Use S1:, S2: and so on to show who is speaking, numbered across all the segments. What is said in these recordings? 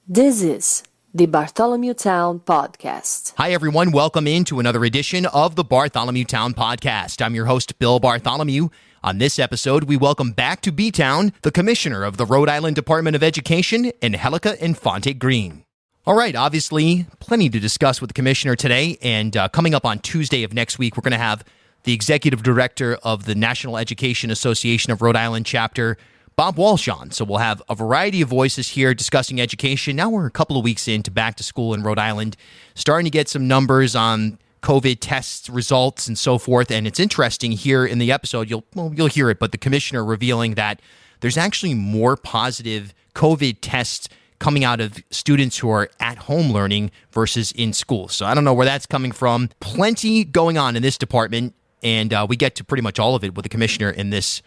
S1: This is the Bartholomew Town Podcast.
S2: Hi, everyone. Welcome into another edition of the Bartholomew Town Podcast. I'm your host, Bill Bartholomew. On this episode, we welcome back to B-Town the Commissioner of the Rhode Island Department of Education, Angelica Infante-Green. All right, obviously, plenty to discuss with the Commissioner today, and coming up on Tuesday of next week, we're going to have the Executive Director of the National Education Association of Rhode Island Chapter, Bob Walsh on. So we'll have a variety of voices here discussing education. Now we're a couple of weeks into back to school in Rhode Island, starting to get some numbers on COVID tests, results, and so forth. And it's interesting here in the episode, you'll hear it, but the commissioner revealing that there's actually more positive COVID tests coming out of students who are at home learning versus in school. So I don't know where that's coming from. Plenty going on in this department, and we get to pretty much all of it with the commissioner in this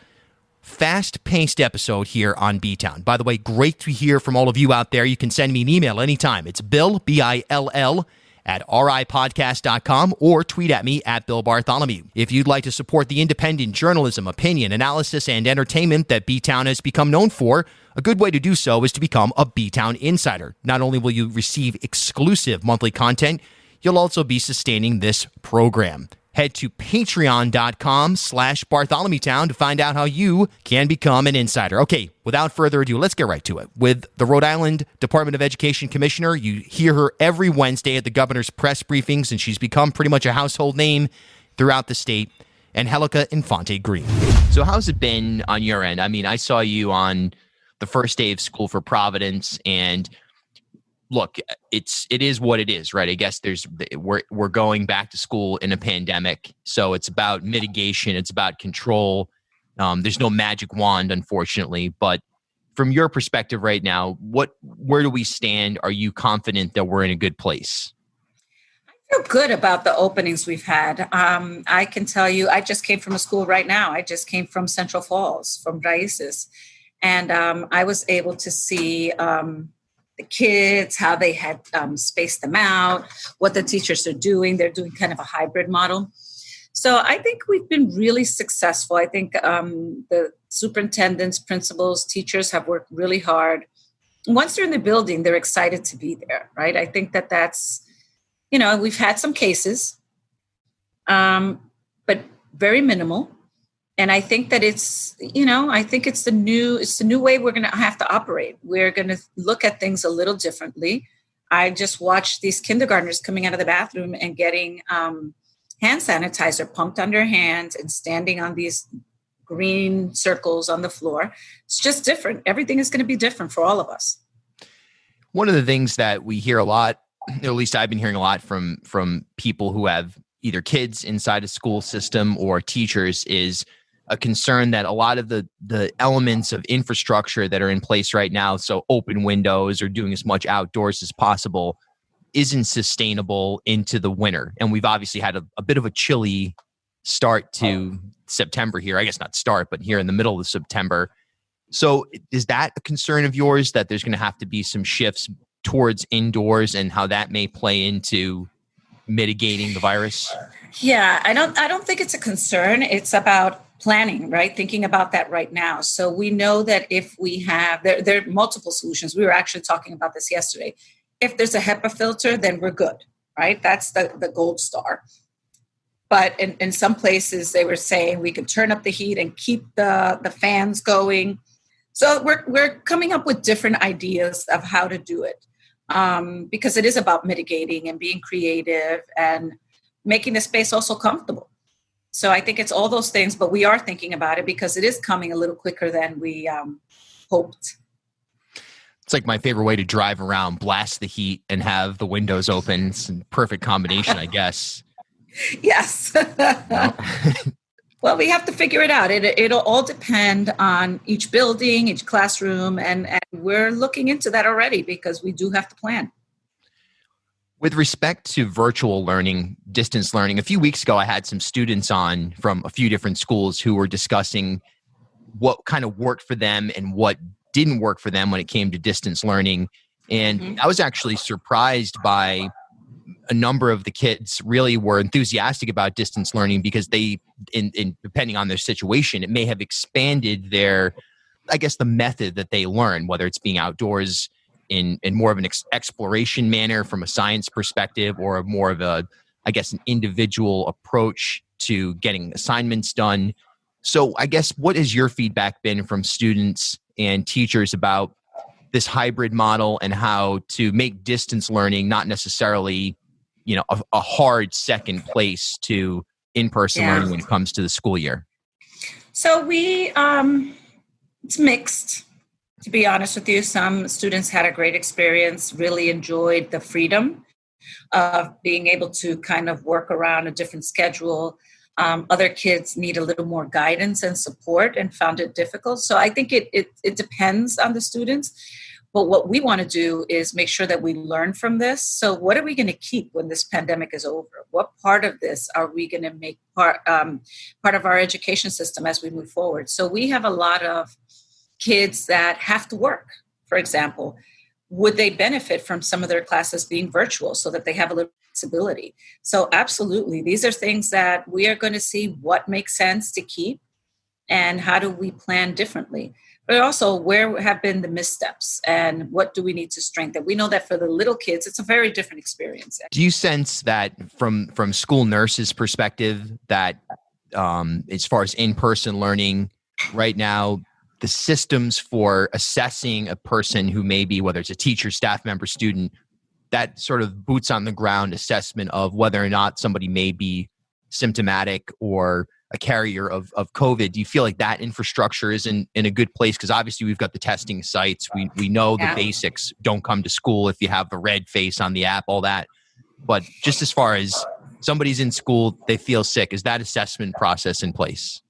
S2: fast-paced episode here on B-Town. By the way, great to hear from all of you out there. You can send me an email anytime. It's Bill, B-I-L-L, at ripodcast.com or tweet at me at Bill Bartholomew. If you'd like to support the independent journalism, opinion, analysis, and entertainment that B-Town has become known for, a good way to do so is to become a B-Town insider. Not only will you receive exclusive monthly content, you'll also be sustaining this program. Head to patreon.com/BartholomewTown to find out how you can become an insider. Okay, without further ado, let's get right to it. With the Rhode Island Department of Education Commissioner, you hear her every Wednesday at the governor's press briefings, and she's become pretty much a household name throughout the state, Angelica Infante-Green. So how's it been on your end? I mean, I saw you on the first day of school for Providence, and look, it is what it is, right? I guess we're going back to school in a pandemic, so it's about mitigation, it's about control. There's no magic wand, unfortunately. But from your perspective right now, where do we stand? Are you confident that we're in a good place?
S3: I feel good about the openings we've had. I can tell you, I just came from a school right now. I just came from Central Falls, from Raices, and I was able to see the kids, how they had spaced them out, what the teachers are doing. They're doing kind of a hybrid model. So I think we've been really successful. I think the superintendents, principals, teachers have worked really hard. Once they're in the building, they're excited to be there, right? I think that's, we've had some cases, but very minimal. And I think that it's the new way we're going to have to operate. We're going to look at things a little differently. I just watched these kindergartners coming out of the bathroom and getting hand sanitizer pumped on their hands and standing on these green circles on the floor. It's just different. Everything is going to be different for all of us.
S2: One of the things that we hear a lot, or at least I've been hearing a lot from people who have either kids inside a school system or teachers, is a concern that a lot of the elements of infrastructure that are in place right now, so open windows or doing as much outdoors as possible, isn't sustainable into the winter. And we've obviously had a bit of a chilly start to September here. I guess not start, but here in the middle of September. So is that a concern of yours, that there's going to have to be some shifts towards indoors, and how that may play into mitigating the virus?
S3: Yeah, I don't think it's a concern. It's about planning, right? Thinking about that right now. So we know that if we have, there are multiple solutions. We were actually talking about this yesterday. If there's a HEPA filter, then we're good, right? That's the gold star. But in some places, they were saying we could turn up the heat and keep the fans going. So we're coming up with different ideas of how to do it, because it is about mitigating and being creative and making the space also comfortable. So I think it's all those things, but we are thinking about it because it is coming a little quicker than we hoped.
S2: It's like my favorite way to drive around, blast the heat and have the windows open. It's a perfect combination, I guess.
S3: Yes. Well, we have to figure it out. It'll all depend on each building, each classroom, and we're looking into that already because we do have to plan.
S2: With respect to virtual learning, distance learning, a few weeks ago, I had some students on from a few different schools who were discussing what kind of worked for them and what didn't work for them when it came to distance learning. And I was actually surprised by a number of the kids really were enthusiastic about distance learning because they, in depending on their situation, it may have expanded their, I guess, the method that they learn, whether it's being outdoors in more of an exploration manner from a science perspective, or more of a, I guess, an individual approach to getting assignments done. So I guess, what has your feedback been from students and teachers about this hybrid model, and how to make distance learning not necessarily, a hard second place to in-person learning when it comes to the school year?
S3: So it's mixed, to be honest with you. Some students had a great experience, really enjoyed the freedom of being able to kind of work around a different schedule. Other kids need a little more guidance and support and found it difficult. So I think it depends on the students. But what we want to do is make sure that we learn from this. So what are we going to keep when this pandemic is over? What part of this are we going to make part of our education system as we move forward? So we have a lot of kids that have to work, for example. Would they benefit from some of their classes being virtual so that they have a little flexibility? So absolutely, these are things that we are going to see what makes sense to keep and how do we plan differently. But also, where have been the missteps and what do we need to strengthen? We know that for the little kids, it's a very different experience.
S2: Do you sense that from school nurses' perspective that as far as in-person learning right now, the systems for assessing a person who may be, whether it's a teacher, staff member, student, that sort of boots on the ground assessment of whether or not somebody may be symptomatic or a carrier of COVID, do you feel like that infrastructure is in a good place? Because obviously we've got the testing sites. We know the basics. Don't come to school if you have the red face on the app, all that. But just as far as somebody's in school, they feel sick, is that assessment process in place?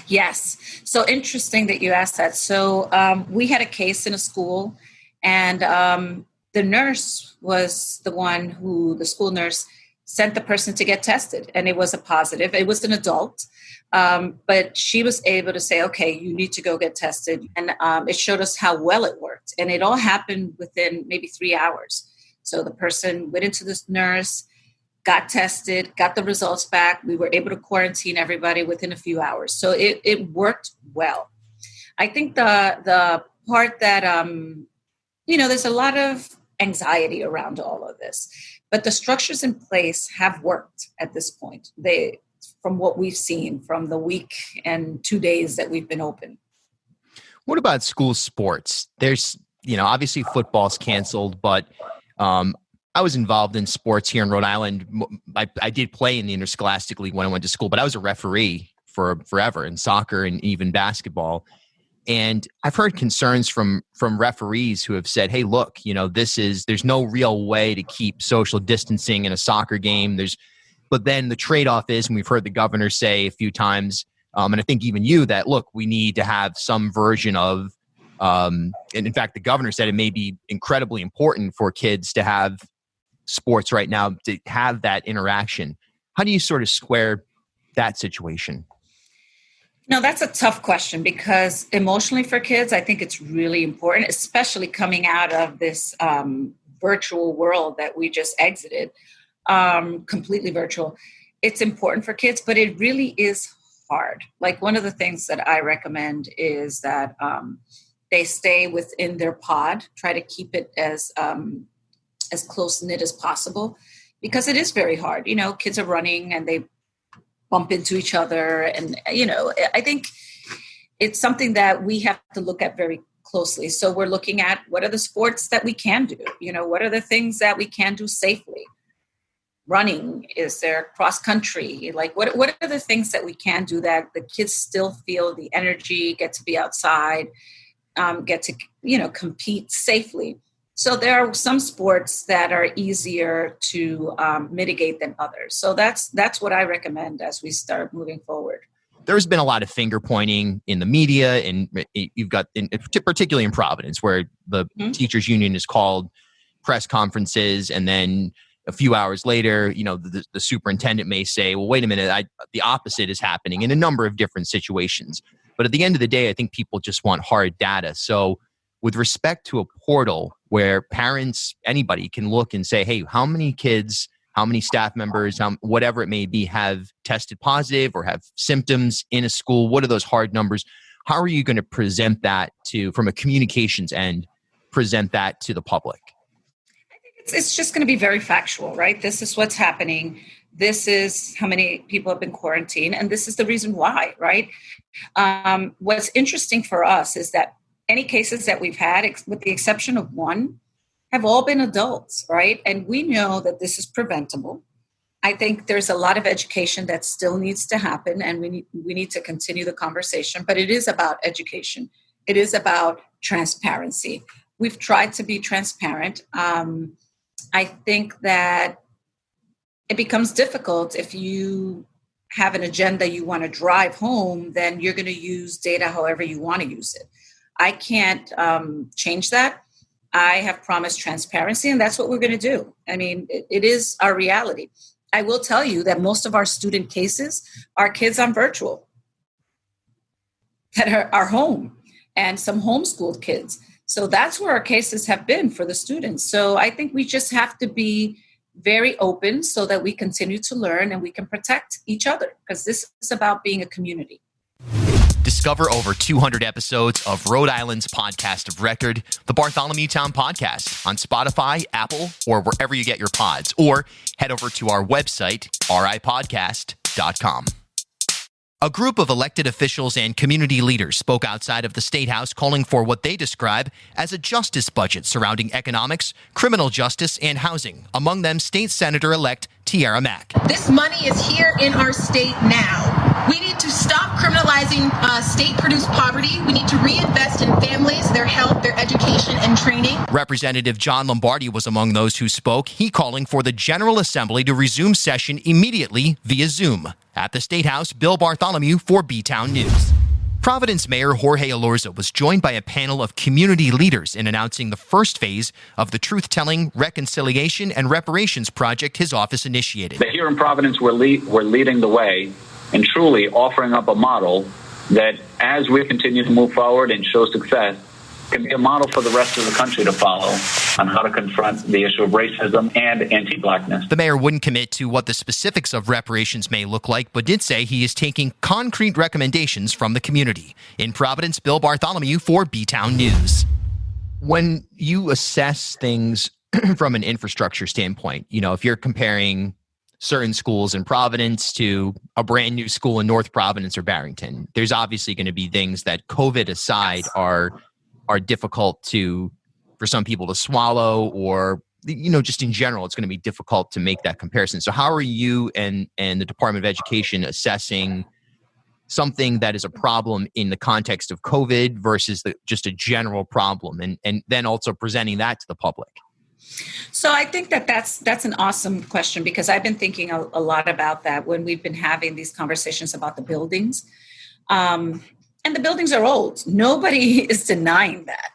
S3: Yes. So interesting that you asked that. So we had a case in a school, and the nurse was the school nurse sent the person to get tested, and it was a positive. It was an adult, but she was able to say, okay, you need to go get tested. And it showed us how well it worked. And it all happened within maybe 3 hours. So the person went into this nurse, got tested, got the results back. We were able to quarantine everybody within a few hours. So it worked well. I think the part that, there's a lot of anxiety around all of this. But the structures in place have worked at this point. From what we've seen from the week and 2 days that we've been open.
S2: What about school sports? There's, obviously football's canceled, but I was involved in sports here in Rhode Island. I did play in the interscholastic league when I went to school, but I was a referee for forever in soccer and even basketball. And I've heard concerns from referees who have said, hey, look, there's no real way to keep social distancing in a soccer game. But then the trade-off is, and we've heard the governor say a few times, and I think even you, that, look, we need to have some version of, and in fact, the governor said it may be incredibly important for kids to have sports right now, to have that interaction. How do you sort of square that situation?
S3: No, that's a tough question, because emotionally for kids, I think it's really important, especially coming out of this virtual world that we just exited, completely virtual. It's important for kids, but it really is hard. Like, one of the things that I recommend is that they stay within their pod, try to keep it as close-knit as possible, because it is very hard. Kids are running and they bump into each other. And, I think it's something that we have to look at very closely. So we're looking at, what are the sports that we can do? What are the things that we can do safely? Running, is there cross country? Like, what are the things that we can do that the kids still feel the energy, get to be outside, get to, compete safely? So there are some sports that are easier to mitigate than others. So that's what I recommend as we start moving forward.
S2: There's been a lot of finger pointing in the media, and you've got, particularly in Providence, where the teachers union has called press conferences, and then a few hours later, the superintendent may say, well, wait a minute, the opposite is happening in a number of different situations. But at the end of the day, I think people just want hard data. So with respect to a portal where parents, anybody can look and say, hey, how many kids, how many staff members, whatever it may be, have tested positive or have symptoms in a school? What are those hard numbers? How are you going to present that from a communications end present that to the public?
S3: It's just going to be very factual, right? This is what's happening. This is how many people have been quarantined, and this is the reason why, right? What's interesting for us is that any cases that we've had, with the exception of one, have all been adults, right? And we know that this is preventable. I think there's a lot of education that still needs to happen, and we need to continue the conversation, but it is about education. It is about transparency. We've tried to be transparent. I think that it becomes difficult if you have an agenda you want to drive home, then you're going to use data however you want to use it. I can't change that. I have promised transparency, and that's what we're going to do. I mean, it is our reality. I will tell you that most of our student cases are kids on virtual that are home, and some homeschooled kids. So that's where our cases have been for the students. So I think we just have to be very open so that we continue to learn and we can protect each other, because this is about being a community.
S2: Discover over 200 episodes of Rhode Island's podcast of record, the Bartholomew Town Podcast, on Spotify, Apple, or wherever you get your pods. Or head over to our website, ripodcast.com. A group of elected officials and community leaders spoke outside of the State House calling for what they describe as a justice budget surrounding economics, criminal justice, and housing. Among them, State Senator-elect Tiara Mack.
S4: This money is here in our state now. We need to stop criminalizing state-produced poverty. We need to reinvest in families, their health, their education, and training. Representative
S2: John Lombardi was among those who spoke, he calling for the General Assembly to resume session immediately via Zoom. At the State House, Bill Bartholomew for B-Town News. Providence Mayor Jorge Elorza was joined by a panel of community leaders in announcing the first phase of the truth-telling, reconciliation, and reparations project his office initiated.
S5: Here in Providence, we're leading the way and truly offering up a model that, as we continue to move forward and show success, can be a model for the rest of the country to follow on how to confront the issue of racism and anti-Blackness.
S2: The mayor wouldn't commit to what the specifics of reparations may look like, but did say he is taking concrete recommendations from the community. In Providence, Bill Bartholomew for B-Town News. When you assess things from an infrastructure standpoint, you know, if you're comparing certain schools in Providence to a brand new school in North Providence or Barrington, there's obviously going to be things that, COVID aside, are difficult for some people to swallow, or, you know, just in general, it's going to be difficult to make that comparison. So how are you and the Department of Education assessing something that is a problem in the context of COVID versus just a general problem, and then also presenting that to the public?
S3: So I think that's an awesome question, because I've been thinking a lot about that when we've been having these conversations about the buildings. And the buildings are old. Nobody is denying that.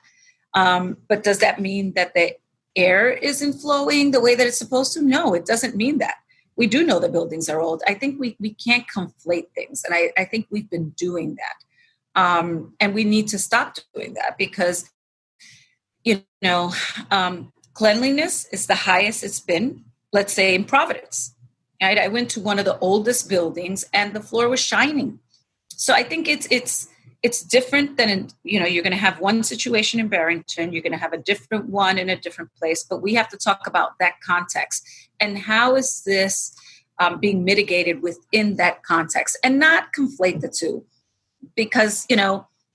S3: But does that mean that the air isn't flowing the way that it's supposed to? No, it doesn't mean that. We do know the buildings are old. I think we can't conflate things. And I think we've been doing that. And we need to stop doing that, because, you know, cleanliness is the highest it's been, let's say, in Providence. Right? I went to one of the oldest buildings and the floor was shining. So I think it's different than, you're going to have one situation in Barrington, you're going to have a different one in a different place, but we have to talk about that context and how is this being mitigated within that context, and not conflate the two, because,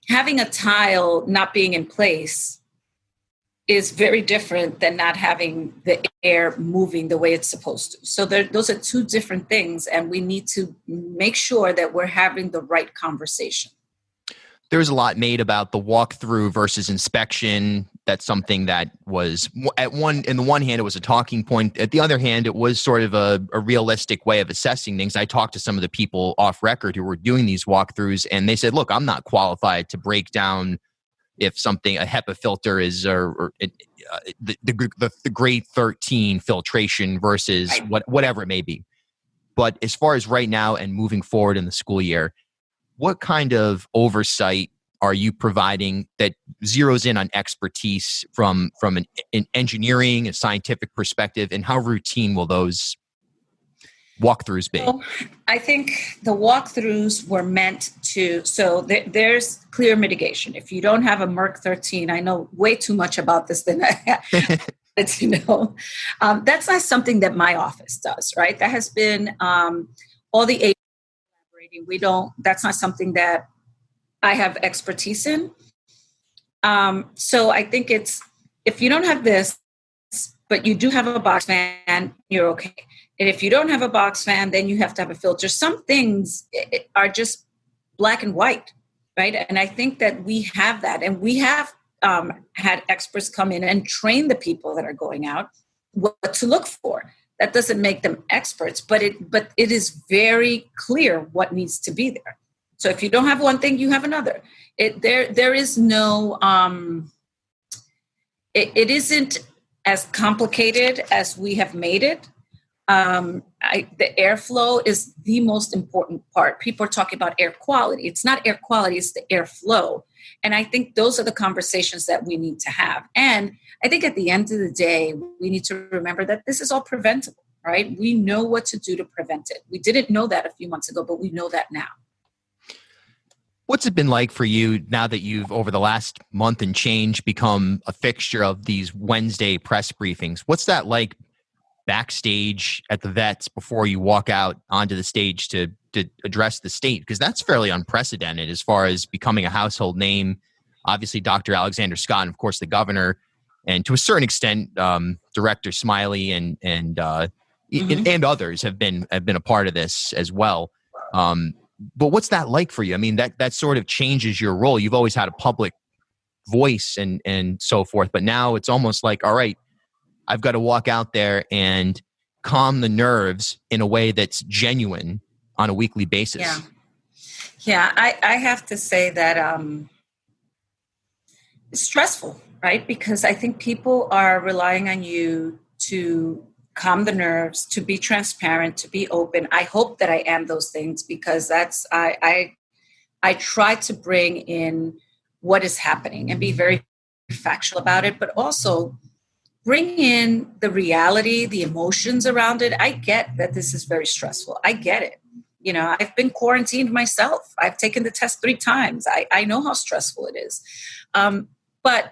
S3: having a tile not being in place is very different than not having the air moving the way it's supposed to. So those are two different things, and we need to make sure that we're having the right conversation.
S2: There's a lot made about the walkthrough versus inspection. That's something that was in the one hand, it was a talking point. At the other hand, it was sort of a realistic way of assessing things. I talked to some of the people off record who were doing these walkthroughs, and they said, look, I'm not qualified to break down if a HEPA filter is the grade 13 filtration versus whatever it may be. But as far as right now and moving forward in the school year, what kind of oversight are you providing that zeroes in on expertise from an engineering and scientific perspective, and how routine will those walkthroughs be?
S3: So I think the walkthroughs were meant to, so there's clear mitigation. If you don't have a Merck 13, I know way too much about this than I wanted to know. That's not something that my office does, right? That has been all the agencies collaborating. That's not something that I have expertise in. So I think if you don't have this, but you do have a box fan, you're okay. And if you don't have a box fan, then you have to have a filter. Some things are just black and white, right? And I think that we have that. And we have had experts come in and train the people that are going out what to look for. That doesn't make them experts, but it is very clear what needs to be there. So if you don't have one thing, you have another. There is no, it isn't as complicated as we have made it. The airflow is the most important part. People are talking about air quality. It's not air quality, it's the airflow. And I think those are the conversations that we need to have. And I think at the end of the day, we need to remember that this is all preventable, right? We know what to do to prevent it. We didn't know that a few months ago, but we know that now.
S2: What's it been like for you now that you've, over the last month and change, become a fixture of these Wednesday press briefings? What's that like backstage at the vets before you walk out onto the stage to address the state? Because that's fairly unprecedented as far as becoming a household name. Obviously, Dr. Alexander Scott, and of course the governor, and to a certain extent, Director Smiley and others have been a part of this as well. But what's that like for you? I mean, that sort of changes your role. You've always had a public voice and so forth, but now it's almost like, all right, I've got to walk out there and calm the nerves in a way that's genuine on a weekly basis.
S3: Yeah. I have to say that it's stressful, right? Because I think people are relying on you to calm the nerves, to be transparent, to be open. I hope that I am those things because I try to bring in what is happening and be very factual about it, but also bring in the reality, the emotions around it. I get that this is very stressful. I get it. You know, I've been quarantined myself. I've taken the test 3 times. I know how stressful it is. But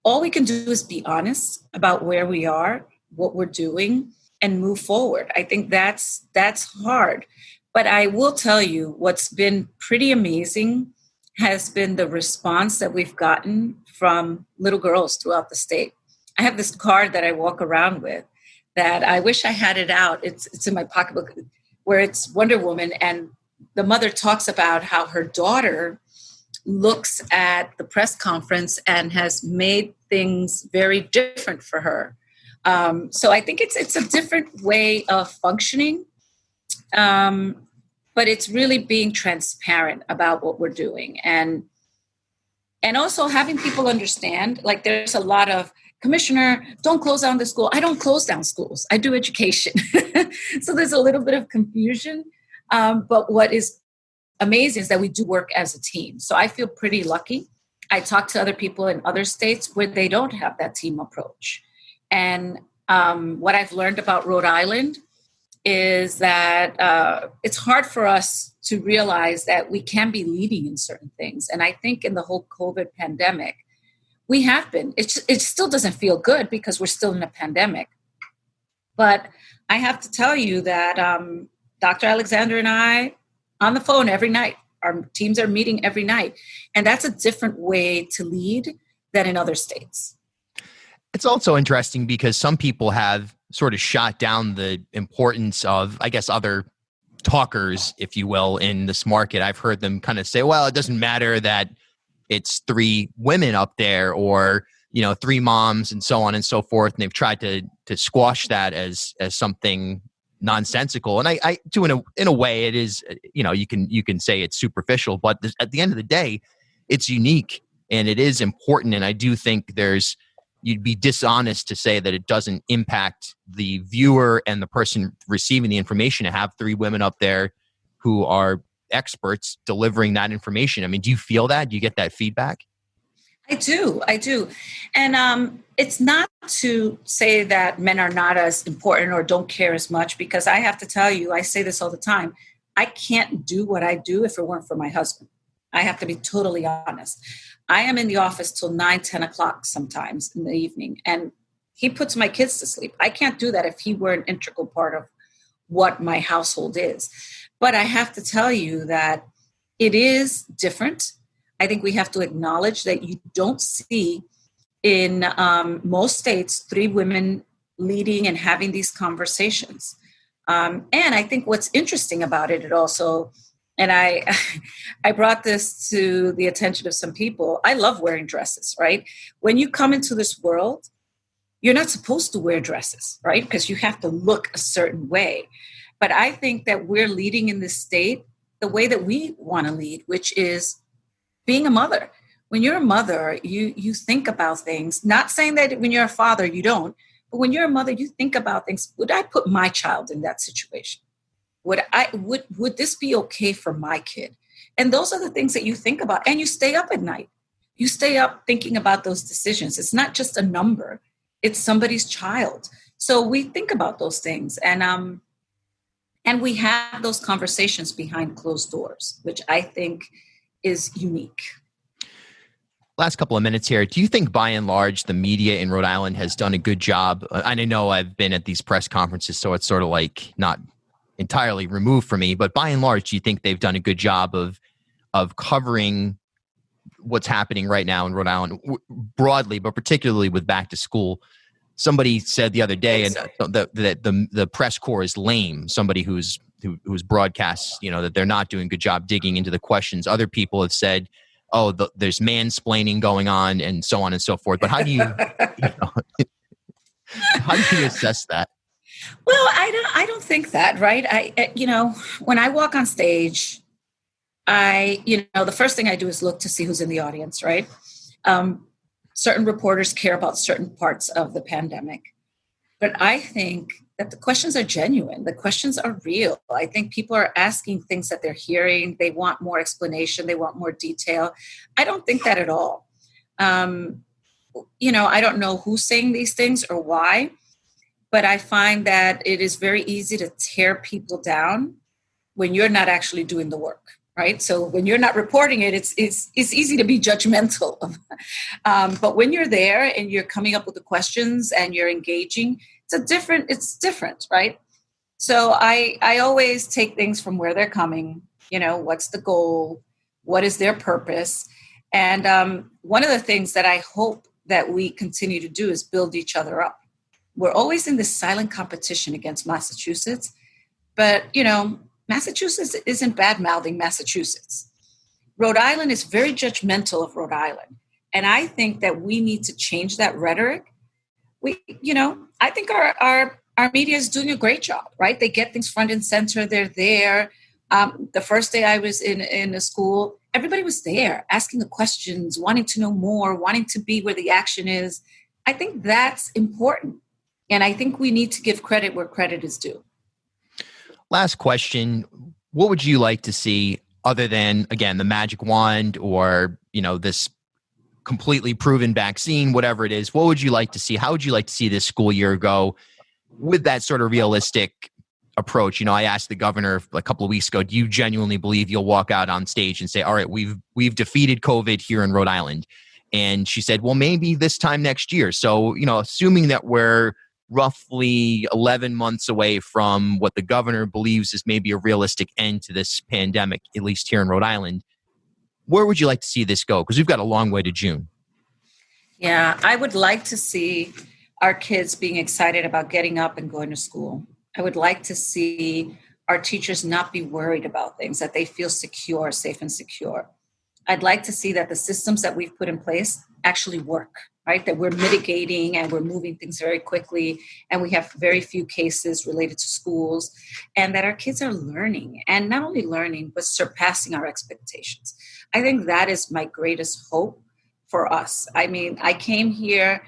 S3: all we can do is be honest about where we are, what we're doing, and move forward. I think that's hard. But I will tell you what's been pretty amazing has been the response that we've gotten from little girls throughout the state. I have this card that I walk around with that I wish I had it out. It's in my pocketbook where it's Wonder Woman, and the mother talks about how her daughter looks at the press conference and has made things very different for her. So I think it's a different way of functioning, but it's really being transparent about what we're doing and also having people understand. Like there's a lot of, Commissioner, don't close down the school. I don't close down schools. I do education. So there's a little bit of confusion. But what is amazing is that we do work as a team. So I feel pretty lucky. I talk to other people in other states where they don't have that team approach. And what I've learned about Rhode Island is that it's hard for us to realize that we can be leading in certain things. And I think in the whole COVID pandemic, we have been. It still doesn't feel good because we're still in a pandemic. But I have to tell you that Dr. Alexander and I, on the phone every night, our teams are meeting every night. And that's a different way to lead than in other states.
S2: It's also interesting because some people have sort of shot down the importance of, I guess, other talkers, if you will, in this market. I've heard them kind of say, well, it doesn't matter that it's 3 women up there or, 3 moms and so on and so forth. And they've tried to squash that as something nonsensical. And I in a way it is, you can say it's superficial, but at the end of the day, it's unique and it is important. And I do think you'd be dishonest to say that it doesn't impact the viewer and the person receiving the information to have 3 women up there who are experts delivering that information. I mean, do you feel that? Do you get that feedback?
S3: I do. And it's not to say that men are not as important or don't care as much, because I have to tell you, I say this all the time, I can't do what I do if it weren't for my husband. I have to be totally honest. I am in the office till 9, 10 o'clock sometimes in the evening, and he puts my kids to sleep. I can't do that if he were an integral part of what my household is. But I have to tell you that it is different. I think we have to acknowledge that you don't see in most states 3 women leading and having these conversations. And I think what's interesting about it also, and I brought this to the attention of some people, I love wearing dresses, right? When you come into this world, you're not supposed to wear dresses, right? Because you have to look a certain way. But I think that we're leading in this state the way that we want to lead, which is being a mother. When you're a mother, you think about things, not saying that when you're a father, you don't, but when you're a mother, you think about things. Would I put my child in that situation? Would this be okay for my kid? And those are the things that you think about. And you stay up at night. You stay up thinking about those decisions. It's not just a number. It's somebody's child. So we think about those things. And we have those conversations behind closed doors, which I think is unique.
S2: Last couple of minutes here. Do you think by and large the media in Rhode Island has done a good job? And I know I've been at these press conferences, so it's sort of like not entirely removed from me, but by and large, do you think they've done a good job of covering what's happening right now in Rhode Island broadly, but particularly with back to school? Somebody said the other day that the press corps is lame. Somebody who's broadcasts, that they're not doing a good job digging into the questions. Other people have said, "Oh, there's mansplaining going on," and so on and so forth. But how do you, how do you assess that?
S3: Well, I don't think that, right? When I walk on stage, the first thing I do is look to see who's in the audience, right? Certain reporters care about certain parts of the pandemic. But I think that the questions are genuine. The questions are real. I think people are asking things that they're hearing. They want more explanation. They want more detail. I don't think that at all. I don't know who's saying these things or why, but I find that it is very easy to tear people down when you're not actually doing the work. Right. So when you're not reporting it, it's easy to be judgmental. But when you're there and you're coming up with the questions and you're engaging, it's different. Right. So I always take things from where they're coming. What's the goal? What is their purpose? And one of the things that I hope that we continue to do is build each other up. We're always in this silent competition against Massachusetts. But, Massachusetts isn't bad-mouthing Massachusetts. Rhode Island is very judgmental of Rhode Island. And I think that we need to change that rhetoric. I think our media is doing a great job, right? They get things front and center. They're there. The first day I was in a school, everybody was there asking the questions, wanting to know more, wanting to be where the action is. I think that's important. And I think we need to give credit where credit is due.
S2: Last question. What would you like to see other than, again, the magic wand or, this completely proven vaccine, whatever it is? What would you like to see? How would you like to see this school year go with that sort of realistic approach? I asked the governor a couple of weeks ago, do you genuinely believe you'll walk out on stage and say, all right, we've defeated COVID here in Rhode Island? And she said, well, maybe this time next year. So, assuming that we're roughly 11 months away from what the governor believes is maybe a realistic end to this pandemic, at least here in Rhode Island, where would you like to see this go? Because we've got a long way to June.
S3: Yeah, I would like to see our kids being excited about getting up and going to school. I would like to see our teachers not be worried about things, that they feel secure, safe and secure. I'd like to see that the systems that we've put in place actually work, right? That we're mitigating and we're moving things very quickly and we have very few cases related to schools, and that our kids are learning, and not only learning, but surpassing our expectations. I think that is my greatest hope for us. I mean, I came here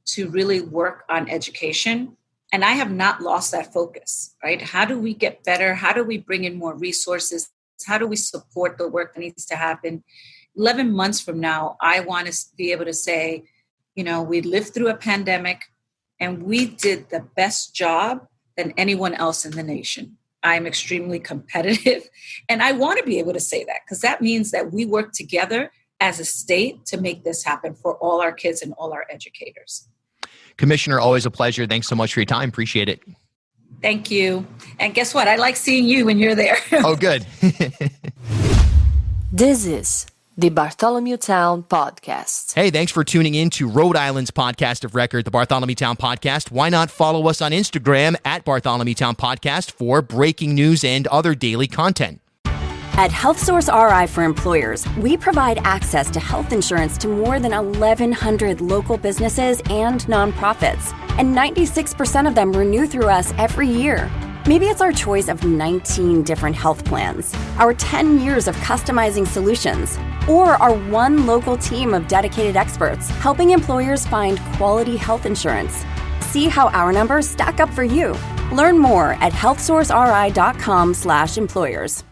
S3: to really work on education, and I have not lost that focus, right? How do we get better? How do we bring in more resources? How do we support the work that needs to happen? 11 months from now, I want to be able to say, we lived through a pandemic and we did the best job than anyone else in the nation. I'm extremely competitive, and I want to be able to say that because that means that we work together as a state to make this happen for all our kids and all our educators.
S2: Commissioner, always a pleasure. Thanks so much for your time. Appreciate it.
S3: Thank you. And guess what? I like seeing you when you're there.
S2: Oh, good.
S1: This is the Bartholomew Town Podcast.
S2: Hey, thanks for tuning in to Rhode Island's podcast of record, the Bartholomew Town Podcast. Why not follow us on Instagram at Bartholomew Town Podcast for breaking news and other daily content.
S6: At HealthSource RI for Employers, we provide access to health insurance to more than 1,100 local businesses and nonprofits, and 96% of them renew through us every year. Maybe it's our choice of 19 different health plans, our 10 years of customizing solutions, or our one local team of dedicated experts helping employers find quality health insurance. See how our numbers stack up for you. Learn more at healthsourceri.com/employers.